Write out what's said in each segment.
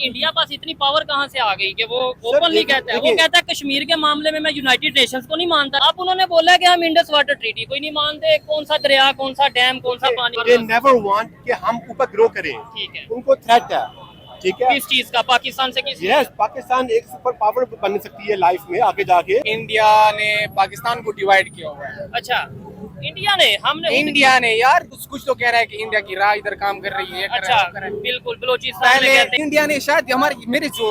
India पास इतनी power कहाँ से आ गई कि वो ओपनली कहता है, वो कहता है कश्मीर के मामले में मैं यूनाइटेड नेशंस को नहीं मानता। अब उन्होंने बोला कि हम इंडस वाटर ट्रीटी कोई नहीं मानते, कौन सा दरिया, कौन सा डैम, कौन सा पानी। They never want कि हम ऊपर ग्रो करें। ठीक है, उनको थ्रेट है। ठीक है, किस चीज का? पाकिस्तान से किस? यस, पाकिस्तान एक सुपर पावर बन सकती है लाइफ में आगे जाके। इंडिया ने पाकिस्तान को डिवाइड किया हुआ है। अच्छा, इंडिया ने, हमने इंडिया ने यार कुछ तो कह रहा है कि इंडिया की राह इधर काम कर रही है। अच्छा, बिल्कुल बलोचिस्तान में कहते हैं। इंडिया ने शायद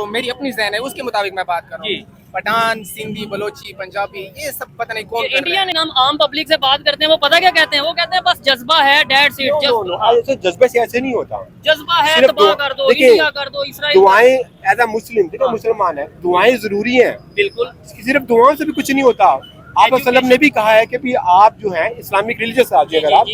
मेरी अपनी ज़हन है उसके मुताबिक मैं बात कर रहा हूँ। पठान, सिंधी, बलोची, पंजाबी, ये सब पता नहीं कौन। इंडिया ने, हम आम पब्लिक से बात करते हैं, वो पता क्या कहते हैं? वो कहते हैं बस जज्बा है, डेट सीट। ऐसे जज्बे से ऐसे नहीं होता। जज्बा है, तबाह कर दो, इंडिया कर दो, इसराइल। दुआएं एज अ मुस्लिम, देखो मुसलमान है, दुआएं जरूरी हैं। बिल्कुल, सिर्फ दुआओं से भी कुछ नहीं होता। आप वसल्लम ने भी कहा है कि भी आप जो है इस्लामिक रिलीजियस आदमी, अगर आप,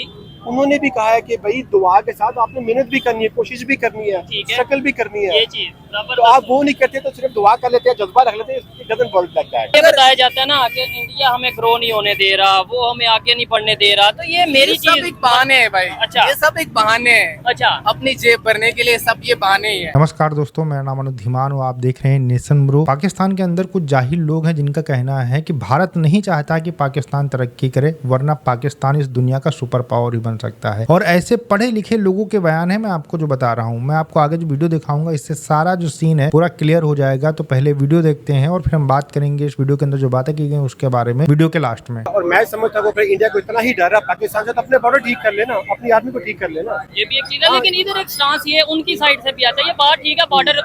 उन्होंने भी कहा है कि भाई दुआ के साथ आपने मेहनत भी करनी है, कोशिश भी करनी है, शक्ल भी करनी है। ये चीज तो आप वो नहीं करते, तो सिर्फ दुआ कर लेते हैं, जज्बा रख लेते हैं। It doesn't work like that. ये बताया जाता है ना कि इंडिया हमें ग्रो नहीं होने दे रहा, वो हमें आगे नहीं बढ़ने दे रहा, तो ये मेरी चीज। सब एक बहाने है भाई। अच्छा, ये सब एक बहाने है। अच्छा, अपनी जेब भरने के लिए सब ये बहाने ही है। नमस्कार दोस्तों, मेरा नाम अनुज धीमान और आप देख रहे हैं नेशन ब्रो। पाकिस्तान के अंदर कुछ जाहिल लोग हैं जिनका कहना है कि भारत नहीं चाहता कि पाकिस्तान तरक्की करे, वरना पाकिस्तान इस दुनिया का सुपर पावर ही बन सकता है। और ऐसे पढ़े लिखे लोगों के बयान है, मैं आपको जो बता रहा हूँ। मैं आपको आगे जो वीडियो दिखाऊंगा इससे सारा जो सीन है पूरा क्लियर हो जाएगा। तो पहले वीडियो देखते हैं और फिर हम बात करेंगे इस वीडियो के अंदर जो बातें की गई उसके बारे में वीडियो के लास्ट में। और मैं समझता हूँ इंडिया को इतना ही डर है पाकिस्तान से, तो अपने बॉर्डर ठीक कर लेना, अपनी आर्मी को ठीक कर लेना। ये भी एक चीज है, लेकिन इधर एक स्टांस ये उनकी साइड से भी आता है। ये बात ठीक है, बॉर्डर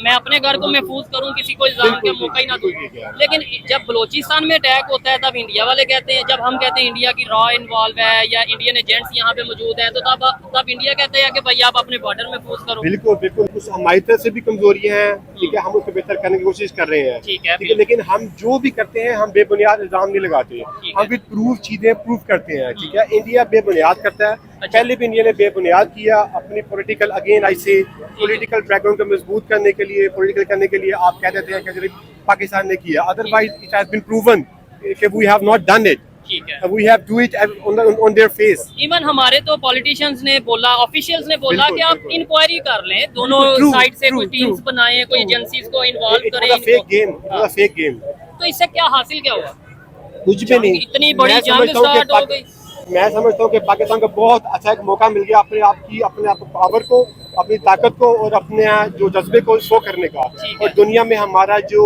मैं अपने घर को महफूज करूँ, किसी को इल्जाम के मौका ही ना दूं। लेकिन जब बलोचिस्तान में अटैक होता है तब इंडिया वाले कहते हैं, जब हम कहते हैं इंडिया की रॉ इन्वॉल्व है या इंडियन एजेंट्स यहाँ पे मौजूद है, तो तब इंडिया कहते हैं कि भाई आप अपने बॉर्डर महफूज करो। बिल्कुल बिल्कुल, कुछ हमारी तरफ से भी कमजोरियां हैं, ठीक है, हम उसको बेहतर करने की कोशिश कर रहे हैं, ठीक है। लेकिन हम जो भी करते हैं हम बेबुनियाद इल्जाम नहीं लगाते, हम भी प्रूफ चीजें प्रूफ करते हैं। ठीक है, इंडिया बेबुनियाद करता है। पहले भी इंडिया ने बेबुनियाद किया अपनी पॉलिटिकल, अगेन ऐसे पॉलिटिकल बैकग्राउंड को मजबूत करने के लिए, पॉलिटिकल करने के लिए आप कह देते हैं कि पाकिस्तान ने किया, otherwise it has been proven कि we have not done it. ठीक है, we have do it on their face। Even हमारे तो पॉलिटिशियंस ने बोला, ऑफिशियल्स ने बोला कि आप इंक्वायरी कर लें, दोनों साइड से कोई टीम्स बनाएं, कोई एजेंसीज को इन्वॉल्व करें। Fake game. तो इससे क्या हासिल क्या हुआ? कुछ भी नहीं। इतनी बड़ी जंग स्टार्ट हो गई। मैं समझता हूँ कि पाकिस्तान को बहुत अच्छा एक मौका मिल गया अपने आप पावर को, अपनी ताकत को और अपने जो जज्बे को शो करने का। और दुनिया में हमारा जो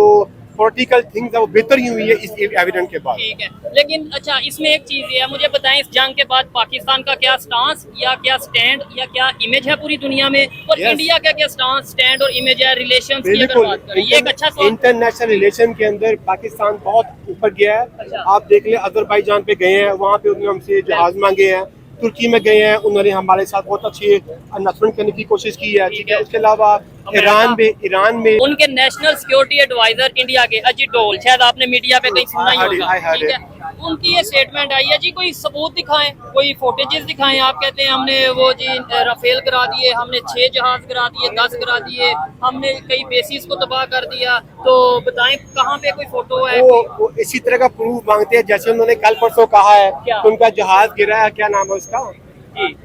पॉलिटिकल थिंग्स है वो बेहतर ही हुई है इस एविडेंट के बाद। ठीक है, लेकिन अच्छा इसमें एक चीज है, मुझे बताएं इस जंग के बाद पाकिस्तान का क्या स्टांस या क्या स्टैंड या क्या इमेज है पूरी दुनिया में, और इंडिया का क्या स्टांस, स्टैंड और इमेज है रिलेशंस की अगर बात करें? ये एक अच्छा सवाल। इंटरनेशनल रिलेशन के अंदर पाकिस्तान बहुत ऊपर गया है। अच्छा। आप देख लें, अजरबैजान पे गए हैं, वहाँ पे उन्होंने हमसे जहाज मांगे हैं। तुर्की में गए हैं, उन्होंने हमारे साथ बहुत अच्छी अनाउंसमेंट करने की कोशिश की है। ठीक है, उसके अलावा ईरान में उनके नेशनल सिक्योरिटी एडवाइजर इंडिया के अजीत डोवल, शायद आपने मीडिया पे कहीं सुना ही होगा। ठीक है, उनकी ये स्टेटमेंट आई है जी, कोई सबूत दिखाएं, कोई फुटेजेस दिखाएं। आप कहते हैं हमने वो जी राफेल करा दिए, हमने 6 जहाज करा दिए, 10 करा दिए, हमने कई बेसिस को तबाह कर दिया, तो बताएं कहाँ पे कोई फोटो है? वो इसी तरह का प्रूफ मांगते हैं, जैसे उन्होंने कल परसों कहा है कि उनका जहाज गिरा है, क्या नाम है उसका?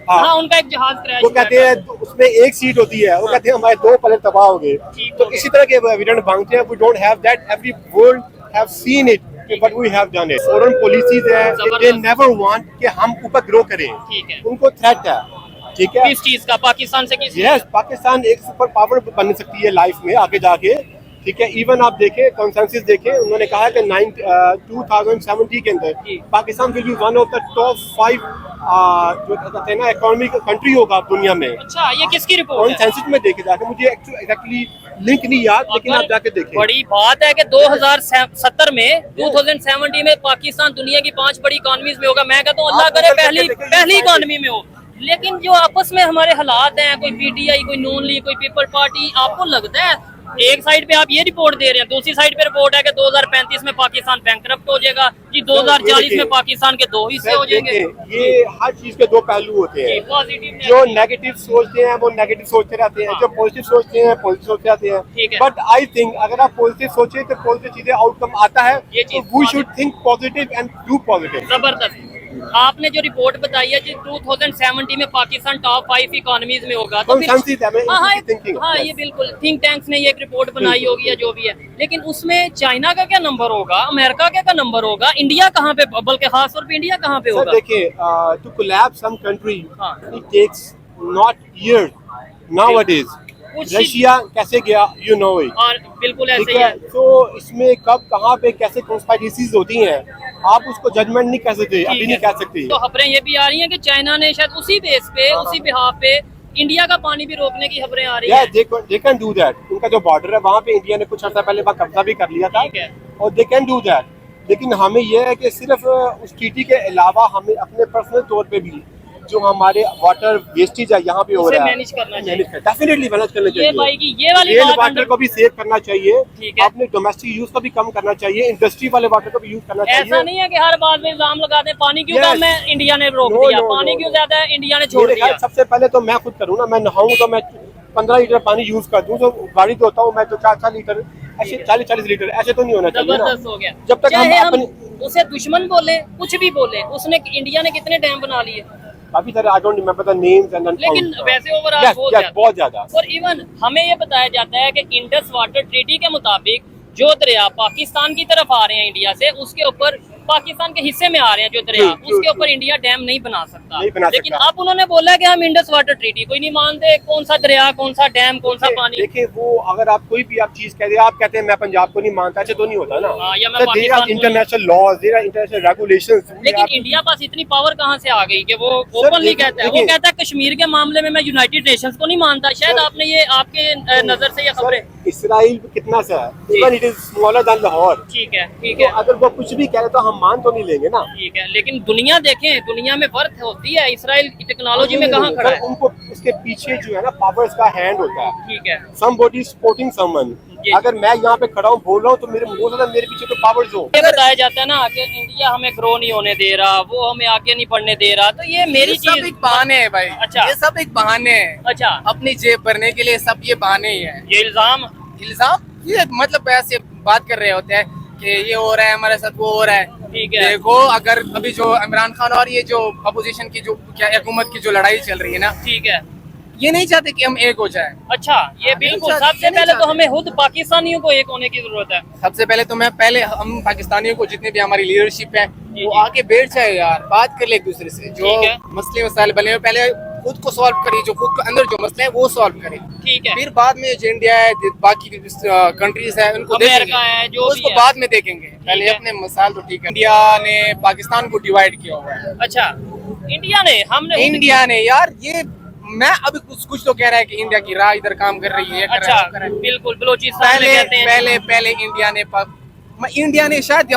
हाँ, उनका एक जहाज क्रैश। वो कहते हैं उसमें एक सीट होती है, वो कहते हैं हमारे 2 प्लेन तबाह हो गए। तो इसी तरह के एविडेंस मांगते हैं। We don't have that, every world have seen it, but we have done it. Foreign policies है, दे नेवर वांट कि हम ऊपर ग्रो करें। ठीक है, उनको थ्रेट है। ठीक है, किस चीज का? पाकिस्तान से किस? यस, पाकिस्तान एक सुपर पावर बन सकती है लाइफ में आगे जाके। ठीक है, इवन आप देखें, कंसेंसस देखें, उन्होंने कहा कि 2070 के अंदर Pakistan will be one of the top 5 जो कहते हैं ना इकोनॉमिक कंट्री होगा दुनिया में। अच्छा, ये किसकी रिपोर्ट है? कंसेंसस में देखे जाके, मुझे एक्चुअली लिंक नहीं याद, लेकिन आप जाके देखें। बड़ी बात है कि 2070 में पाकिस्तान दुनिया की 5 बड़ी इकोनॉमीज में होगा। मैं कहता हूँ अल्लाह करे पहली इकोनॉमी में हो। लेकिन जो आपस में हमारे हालात हैं, कोई पीटीआई, कोई नून लीग, कोई पीपल पार्टी, आपको लगता है एक साइड पे आप ये रिपोर्ट दे रहे हैं, दूसरी साइड पे रिपोर्ट है कि 2035 में पाकिस्तान बैंकरप्ट हो जाएगा जी, 2040 में पाकिस्तान के 2 हिस्से हो जाएंगे। ये हर चीज के 2 पहलू होते हैं। जो नेगेटिव सोचते हैं वो नेगेटिव सोचते रहते हैं, जो पॉजिटिव सोचते हैं पॉजिटिव सोचते रहते हैं। बट आई थिंक अगर आप पॉजिटिव सोचे तो पॉजिटिव चीजें आउटकम आता है। We should think positive and do positive. जबरदस्त। आपने जो रिपोर्ट बताई है कि 2070 में पाकिस्तान टॉप 5 इकोनॉमीज में होगा, तो Consensus है, मैं हाँ इसी thinking, हाँ yes. ये बिल्कुल थिंक टैंक्स ने ये एक रिपोर्ट बनाई होगी या जो भी है, लेकिन उसमें चाइना का क्या नंबर होगा, अमेरिका का क्या नंबर होगा, इंडिया कहाँ पे, बल्कि खास तौर पे इंडिया कहाँ पे सर होगा? देखिए, टू कोलैप्स सम कंट्री हाँ। It takes not years nowadays. कुछ- रशिया कैसे गया, यू नो इट, और बिल्कुल ठीक ऐसे ही है। है। तो इसमें कब कहाँ पे कैसे कॉन्स्पायरेसीज होती हैं, आप उसको जजमेंट नहीं कर सकते, अभी ठीक नहीं है। कह सकते। तो खबरें ये भी आ रही हैं कि चाइना ने शायद उसी बेस पे, हाँ, उसी बिहाफ पे इंडिया का पानी भी रोकने की खबरें आ रही या हैं। They can do that. उनका जो बॉर्डर है वहाँ पे इंडिया ने कुछ अर्सा पहले वहाँ कब्जा भी कर लिया था, ठीक है। और दे कैन डू दैट। लेकिन हमें यह है कि सिर्फ उस ट्रीटी के अलावा हमें अपने पर्सनल तौर पे भी जो हमारे वाटर वेस्टेज है यहाँ पे हो उसे रहा है, मैनेज करना चाहिए। डेफिनेटली मैनेज करना ये भाई चाहिए। की ये वाली रेन बात वाटर अंडर- को भी सेव करना चाहिए, ठीक है। अपने डोमेस्टिक यूज को भी कम करना चाहिए, इंडस्ट्री वाले वाटर को भी यूज करना ऐसा चाहिए। नहीं है कि हर बात में इल्जाम लगाते हैं पानी क्यों Yes. कम है इंडिया ने रोक No, दिया, no, पानी no, क्यों no. ज्यादा है इंडिया ने छोड़ मेरे दिया। ख्याल सबसे पहले तो मैं खुद करूँ ना, मैं नहाऊं तो मैं 15 लीटर पानी यूज कर दूं, तो गाड़ी धोता हूँ मैं तो 4-4 लीटर, ऐसे 40-40 लीटर, ऐसे तो नहीं होना चाहिए ना। जबरदस्त हो गया। जब तक चाहे हम हम अपने उसे दुश्मन बोले, कुछ भी बोले, उसने इंडिया ने कितने डैम बना लिए, काफी सारे I don't remember the names and लेकिन वैसे ओवरऑल बहुत ज्यादा। और इवन हमें ये बताया जाता है कि इंडस वाटर ट्रीटी के मुताबिक जो दरिया पाकिस्तान की तरफ आ रहे हैं इंडिया से, उसके ऊपर पाकिस्तान के हिस्से में आ रहे हैं जो दरिया, True, उसके true, ऊपर इंडिया डैम नहीं बना सकता। नहीं बना लेकिन सकता। अब उन्होंने बोला कि हम इंडस वाटर ट्रीटी कोई नहीं मानते, कौन सा दरिया, कौन सा डैम, कौन सा पानी। देखिए वो अगर आप कोई भी आप चीज कहते हैं, आप कहते हैं मैं पंजाब को नहीं मानता, ऐसे तो नहीं होता ना। हाँ, या मैं पाकिस्तान को नहीं- international laws, there are international regulations. लेकिन इंडिया पास इतनी पावर कहाँ से आ गई कि वो ओपनली कहता है, वो देखिए- कहता है कश्मीर के मामले में मैं यूनाइटेड नेशंस को नहीं मानता। शायद सर- आपने ये आपके नजर से ये खबरें, इसराइल कितना सा है, जी। Even it is smaller than Lahore. ठीक है ठीक तो है अगर वो कुछ भी कह रहे तो हम मान तो नहीं लेंगे ना। ठीक है, लेकिन दुनिया देखें, दुनिया में वर्थ होती है, इसराइल की टेक्नोलॉजी में कहाँ खड़ा है। उनको उसके पीछे जो है ना पावर्स का हैंड होता है। ठीक है, somebody supporting someone। जी। अगर मैं यहाँ पे खड़ा हूँ बोल रहा हूँ तो मेरे हो सकता है मेरे पीछे तो पावर्स हो। ये बताया जाता है ना कि इंडिया हमें ग्रो नहीं होने दे रहा, वो हमें आगे नहीं बढ़ने दे रहा, तो ये मेरी ये सब चीज। एक बहाने है भाई। अच्छा। ये सब एक बहाने है, अच्छा, अपनी जेब भरने के लिए सब ये बहाने ही है। ये इल्जाम, इल्जाम ये मतलब ऐसे बात कर रहे होते हैं कि ये हो रहा है हमारे साथ, वो हो रहा है। ठीक है। देखो अगर अभी जो इमरान खान और ये जो अपोजिशन की जो क्या हुकूमत की जो लड़ाई चल रही है ना, ठीक है। ये नहीं चाहते कि हम एक हो जाए। अच्छा, ये बिल्कुल नहीं चाहते, सबसे ये नहीं पहले तो चाहते। हमें खुद पाकिस्तानियों को एक होने की जरूरत है। सबसे पहले तो मैं पहले हम पाकिस्तानियों को जितने भी हमारी लीडरशिप है जी, वो जी। आके बैठ जाए यार, बात कर ले एक दूसरे से, जो ठीक है। मसले मसाइल बने हुए पहले खुद को सॉल्व करिए, जो खुद के अंदर जो मसले हैं वो सॉल्व करें। ठीक है, फिर बाद में जो इंडिया है, बाकी कंट्रीज है, उनको अमेरिका देखेंगे, है, जो भी उसको है। बाद में देखेंगे। पहले है। अपने मसाइल तो ठीक है। इंडिया ने पाकिस्तान को डिवाइड किया हुआ है। अच्छा, इंडिया ने, हमने इंडिया ने यार, ये मैं अभी कुछ तो कह रहा है कि इंडिया की राह इधर काम कर रही है, ये कर रहा है, वो कर अच्छा, रहा है। बिल्कुल बलोचिस्तान में पहले कहते हैं। पहले इंडिया ने शायद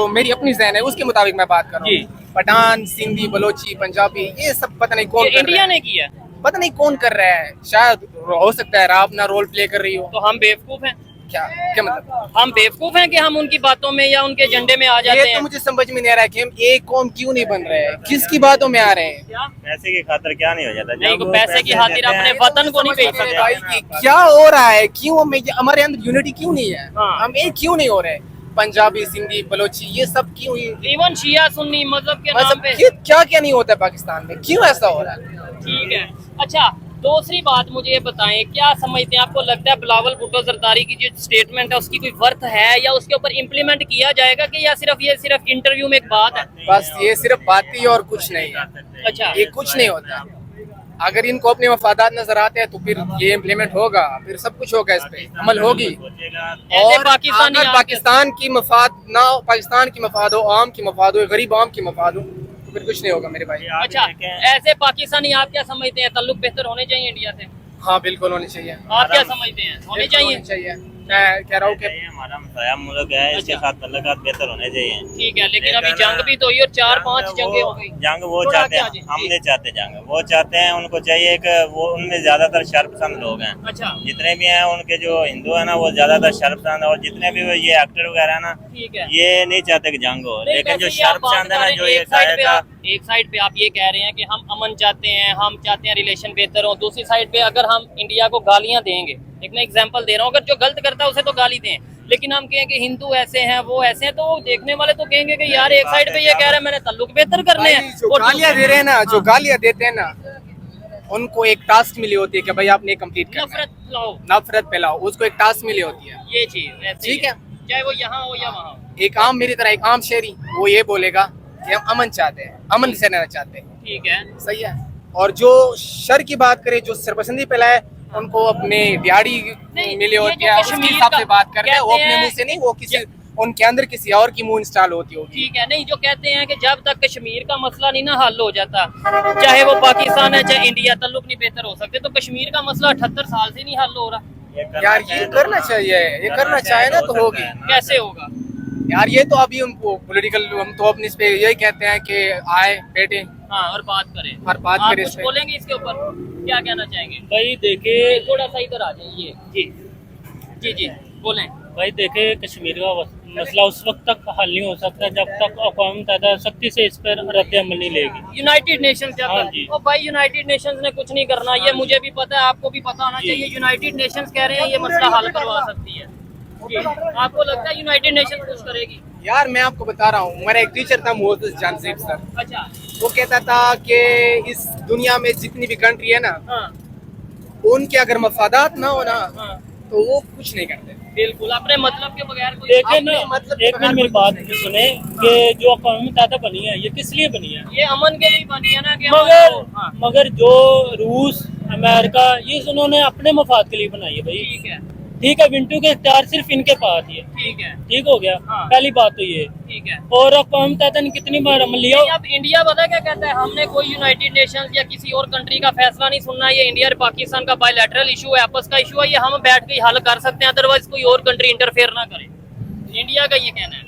मेरी अपनी जहन है उसके मुताबिक मैं बात कर रहा जी। हूँ। पठान, सिंधी, बलोची, पंजाबी, ये सब पता नहीं कौन ये कर रहा इंडिया है, ने किया, पता नहीं कौन कर रहा है। शायद हो सकता है राह अपना रोल प्ले कर रही हो। तो हम बेवकूफ हैं? क्या मतलब? हम बेवकूफ हैं कि हम उनकी बातों में या उनके एजेंडे में आ जाते ये तो हैं? मुझे समझ में नहीं आ रहा है कि हम एक कौम क्यों नहीं बन रहे हैं, किसकी बातों में आ रहे हैं। क्या? पैसे की खातिर क्या नहीं हो जाता? नहीं, जब तो वो पैसे की खातिर देते अपने हैं, वतन को नहीं समझ बेच में सकते। भाई कि क्या हो रहा है, क्यों हमारे अंदर यूनिटी क्यों नहीं है, हाँ। हम एक क्यों नहीं हो रहे। पंजाबी, सिंधी, बलोची, ये सब क्यों, इवन शिया सुन्नी मजहब के नाम मतलब पे। क्या क्या नहीं होता है पाकिस्तान में, क्यों ऐसा हो रहा है? ठीक है। अच्छा, दूसरी बात मुझे ये बताएं, क्या समझते हैं, आपको लगता है बिलावल भुट्टो जरदारी की जो स्टेटमेंट है उसकी कोई वर्थ है, या उसके ऊपर इम्प्लीमेंट किया जाएगा, कि या सिर्फ इंटरव्यू में एक बात है? बस ये सिर्फ बात ही और कुछ नहीं है। अच्छा, ये कुछ नहीं होता। अगर इनको अपने मफादात नजर आते हैं तो फिर ये इम्प्लीमेंट होगा, फिर सब कुछ होगा, इस पे अमल होगी। ऐसे और पाकिस्तानी अगर आके- पाकिस्तान की मफाद ना हो, पाकिस्तान की मफाद हो, आम की मफाद हो, गरीब आम की मफाद हो, तो फिर कुछ नहीं होगा मेरे भाई। अच्छा, ऐसे पाकिस्तानी आप क्या समझते हैं, ताल्लुक बेहतर होने चाहिए इंडिया से? हाँ बिल्कुल होनी चाहिए, आप क्या समझते हैं, होने बिल्कुल चाहिए? होनी चाहिए। मैं कह रहा हूँ कि हमारा मसाया मुल्क है, इसके अच्छा। साथ तल्लुकात बेहतर होने चाहिए। ठीक है, लेकिन अभी जंग भी तो हुई और 4-5 जंगे हो गई। जंग वो थोड़ा चाहते आगे आ हैं, जाइए। हम जी। नहीं चाहते जंग, वो चाहते हैं, उनको चाहिए कि वो उनमें ज्यादातर शर्पसंद लोग हैं। अच्छा, जितने भी हैं उनके जो हिंदू है ना वो ज्यादातर शर्पसंद, और जितने भी वो ये एक्टर वगैरह है ना ठीक है। ये नहीं चाहते कि जंग हो, नहीं, लेकिन जो वैसे ये आप बात शर्पसंद है कर ना, रहे हैं, जो ये एक साइड पे आप ये कह रहे हैं कि हम अमन चाहते हैं, हम चाहते हैं रिलेशन बेहतर हो, दूसरी साइड पे अगर हम इंडिया को गालियां देंगे, एक मैं एग्जांपल दे रहा हूँ, अगर जो गलत करता है उसे तो गाली दें, लेकिन हम कहें कि हिंदू ऐसे हैं वो ऐसे हैं, तो वो देखने वाले तो कहेंगे कि यार एक साइड पे ये कह रहे हैं मैंने ताल्लुक बेहतर करने हैं, जो और गालियां दे रहे हैं ना, जो गालियां देते हैं ना, उनको एक टास्क मिली होती है कि भाई आपने कंप्लीट करना है। नफरत फैलाओ, नफरत फैलाओ, उसको एक टास्क मिली होती है। ये चीज ऐसे ठीक है। चाहे वो यहाँ हो या वहाँ। एक आम, मेरी तरह एक आम शहरी, वो ये बोलेगा कि हम अमन चाहते हैं, अमन से रहना चाहते हैं। ठीक है। सही है। और जो शर की बात करे, जो सरपसंदी फैलाए, उनको अपने दिहाड़ी नहीं, मिली ये होती जो है, उसके कश्मीर हिसाब का से बात करते हैं। वो कहते अपने हैं- मुंह से नहीं, वो किसी उनके अंदर किसी और की मुंह इंस्टॉल होती होगी। ठीक है। नहीं, जो कहते हैं कि जब तक कश्मीर का मसला नहीं ना हल हो जाता, चाहे वो पाकिस्तान है चाहे इंडिया, ताल्लुक नहीं बेहतर हो सकते। तो कश्मीर का मसला 78 साल से नहीं हल हो रहा, यार ये करना चाहिए, ये करना चाहे ना तो होगी। कैसे होगा यार ये तो अभी हमको पॉलिटिकल, हम तो अपने इस पे यही कहते हैं कि आए बैठे हाँ और बात करें, और बात आप करें इस कुछ पे। बोलेंगे इसके ऊपर, क्या कहना चाहेंगे? भाई देखिए, थोड़ा सा इधर आ जाइए जी जी जी बोलें। भाई देखिए, कश्मीर का मसला उस वक्त तक हल नहीं हो सकता जब तक अक़वाम मुत्तहिदा सख्ती से इस पर रद्द-ए-अमल नहीं लेगी। यूनाइटेड नेशंस जब हाँ जी। ओ भाई यूनाइटेड नेशंस ने कुछ नहीं करना, ये मुझे भी पता है, आपको भी पता होना चाहिए। यूनाइटेड नेशंस कह रहे हैं ये मसला हल करवा सकती है जी। आपको लगता है यूनाइटेड नेशंस कुछ करेगी? यार मैं आपको बता रहा हूँ, मेरा एक टीचर था मोहसिस जानसेब सर, अच्छा। वो कहता था कि इस दुनिया में जितनी भी कंट्री है ना, हाँ उनके अगर मफादात ना हो ना, हाँ तो वो कुछ नहीं करते। बिल्कुल, अपने मतलब के बगैर कोई देखिए ना, आपने मतलब एक मिनट मेरी बात सुने कि जो अक़वाम मुत्तहिदा बनी है ये किस लिए बनी है? ये अमन के लिए बनी है ना कि मगर हाँ मगर जो रूस, अमेरिका, ये उन्होंने अपने मफाद के लिए बनाई है भाई। ठीक है ठीक है, विंटू के इख्तियार सिर्फ इनके पास ही है। ठीक है ठीक हो गया, हाँ। पहली बात तो ये। ठीक है। और अक़वाम मुत्तहिदा ने कितनी बार अमल लिया? नहीं, अब इंडिया पता क्या कहता है, हमने कोई यूनाइटेड नेशंस या किसी और कंट्री का फैसला नहीं सुनना, ये इंडिया और पाकिस्तान का बायलैटरल इशू है, आपस का इशू है, ये हम बैठ के हल कर सकते हैं, अदरवाइज कोई और कंट्री इंटरफेयर ना करे। इंडिया का ये कहना है।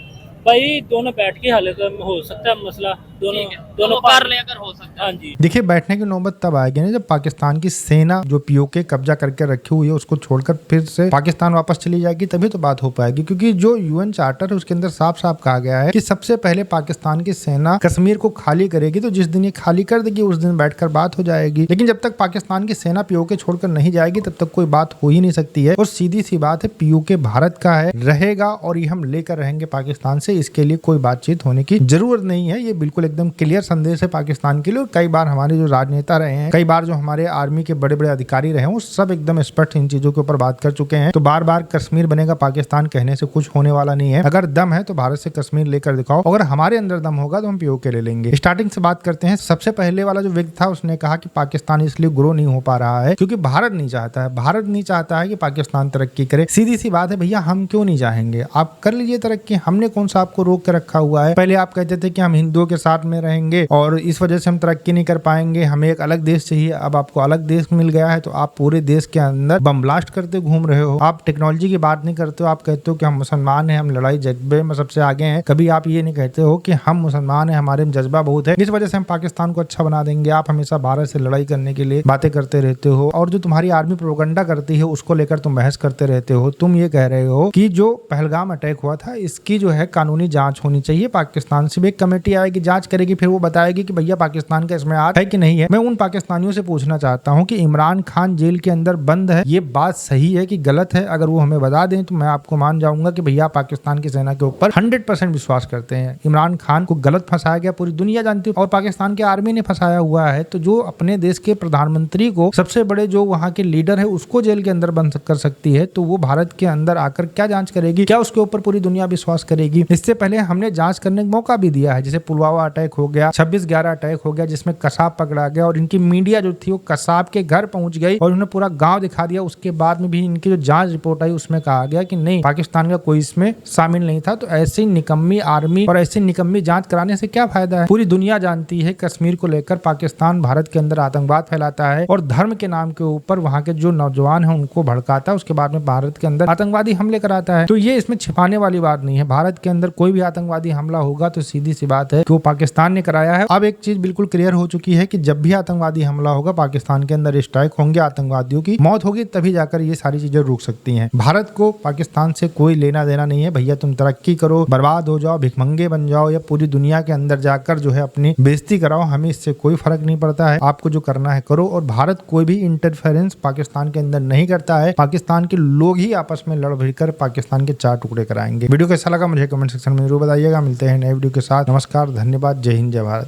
भाई दोनों बैठ के हल हो सकता है मसला, दोनों ठीक है, दोनों तो कर ले अगर हो सकता हाँ है। जी। देखिए, बैठने की नौबत तब आएगी ना जब पाकिस्तान की सेना जो पीओके कब्जा करके रखी हुई है उसको छोड़कर फिर से पाकिस्तान वापस चली जाएगी, तभी तो बात हो पाएगी। क्योंकि जो यूएन चार्टर है उसके अंदर साफ साफ कहा गया है कि सबसे पहले पाकिस्तान की सेना कश्मीर को खाली करेगी, तो जिस दिन ये खाली कर देगी उस दिन बैठकर बात हो जाएगी। लेकिन जब तक पाकिस्तान की सेना पीओके छोड़कर नहीं जाएगी तब तक कोई बात हो ही नहीं सकती है। और सीधी सी बात है, पीओके भारत का है, रहेगा और ये हम लेकर रहेंगे पाकिस्तान से, इसके लिए कोई बातचीत होने की जरूरत नहीं है। ये बिल्कुल एकदम क्लियर संदेश है पाकिस्तान के लिए। और कई बार हमारे जो राजनेता रहे हैं, कई बार जो हमारे आर्मी के बड़े बड़े अधिकारी रहे हैं, वो सब एकदम स्पष्ट इन चीजों के ऊपर बात कर चुके हैं। तो बार बार कश्मीर बनेगा पाकिस्तान कहने से कुछ होने वाला नहीं है। अगर दम है तो भारत से कश्मीर लेकर दिखाओ, अगर हमारे अंदर दम होगा तो हम पीओके ले लेंगे। स्टार्टिंग से बात करते हैं। सबसे पहले वाला जो व्यक्ति था उसने कहा कि पाकिस्तान इसलिए ग्रो नहीं हो पा रहा है क्योंकि भारत नहीं चाहता है। भारत नहीं चाहता है कि पाकिस्तान तरक्की करे। सीधी सी बात है भैया, हम क्यों नहीं चाहेंगे? आप कर लीजिए तरक्की, हमने कौन सा आपको रोक के रखा हुआ है? पहले आप कहते थे कि हम हिंदुओं के साथ में रहेंगे और इस वजह से हम तरक्की नहीं कर पाएंगे, हमें एक अलग देश चाहिए। अब आपको अलग देश मिल गया है तो आप पूरे देश के अंदर बम ब्लास्ट करते घूम रहे हो। आप टेक्नोलॉजी की बात नहीं करते हो, आप कहते हो कि हम मुसलमान हैं, हम लड़ाई जज्बे में सबसे आगे हैं। कभी आप ये नहीं कहते हो कि हम मुसलमान हैं, हमारे में जज्बा बहुत है, इस वजह से हम पाकिस्तान को अच्छा बना देंगे। आप हमेशा भारत से लड़ाई करने के लिए बातें करते रहते हो और जो तुम्हारी आर्मी प्रोपेगेंडा करती है उसको लेकर तुम बहस करते रहते हो। तुम ये कह रहे हो कि जो पहलगाम अटैक हुआ था इसकी जो है कानूनी जांच होनी चाहिए। पाकिस्तान से भी एक कमेटी आएगी, जांच करेगी, फिर वो बताएगी कि भैया पाकिस्तान का इसमें हाथ है कि नहीं है। मैं उन पाकिस्तानियों से पूछना चाहता हूं कि इमरान खान जेल के अंदर बंद है, ये बात सही है कि गलत है? अगर वो हमें बता दें तो मैं आपको मान जाऊंगा कि भैया पाकिस्तान की सेना के ऊपर 100% विश्वास करते हैं। इमरान खान को गलत फंसाया गया, पूरी दुनिया जानती है, और पाकिस्तान की आर्मी ने फंसाया हुआ है। तो जो अपने देश के प्रधानमंत्री को, सबसे बड़े जो वहाँ के लीडर है, उसको जेल के अंदर बंद कर सकती है, तो वो भारत के अंदर आकर क्या जांच करेगी? क्या उसके ऊपर पूरी दुनिया विश्वास करेगी? इससे पहले हमने जांच करने का मौका भी दिया है, जैसे पुलवामा अटैक हो गया, 26/11 अटैक हो गया जिसमें कसाब पकड़ा गया और इनकी मीडिया जो थी वो कसाब के घर पहुंच गई और उन्हें पूरा गांव दिखा दिया। उसके बाद में भी इनकी जो जांच रिपोर्ट आई उसमें कहा गया कि नहीं, पाकिस्तान का कोई इसमें शामिल नहीं था। तो ऐसी निकम्मी आर्मी और ऐसी निकम्मी जांच कराने से क्या फायदा है? पूरी दुनिया जानती है कश्मीर को लेकर पाकिस्तान भारत के अंदर आतंकवाद फैलाता है और धर्म के नाम के ऊपर वहाँ के जो नौजवान है उनको भड़काता है, उसके बाद में भारत के अंदर आतंकवादी हमले कराता है। तो ये इसमें छिपाने वाली बात नहीं है। भारत के अंदर कोई भी आतंकवादी हमला होगा तो सीधी सी बात है कि वो पाकिस्तान पाकिस्तान ने कराया है। अब एक चीज बिल्कुल क्लियर हो चुकी है कि जब भी आतंकवादी हमला होगा, पाकिस्तान के अंदर स्ट्राइक होंगे, आतंकवादियों की मौत होगी, तभी जाकर ये सारी चीजें रुक सकती हैं। भारत को पाकिस्तान से कोई लेना देना नहीं है। भैया तुम तरक्की करो, बर्बाद हो जाओ, भिखमंगे बन जाओ या पूरी दुनिया के अंदर जाकर जो है अपनी बेइज्जती कराओ, हमें इससे कोई फर्क नहीं पड़ता है। आपको जो करना है करो। और भारत कोई भी इंटरफेरेंस पाकिस्तान के अंदर नहीं करता है। पाकिस्तान के लोग ही आपस में लड़ भिड़ कर पाकिस्तान के 4 टुकड़े कराएंगे। वीडियो कैसा लगा मुझे कमेंट सेक्शन में जरूर बताइएगा। मिलते हैं नए वीडियो के साथ। नमस्कार, धन्यवाद, जय हिंद, जय भारत।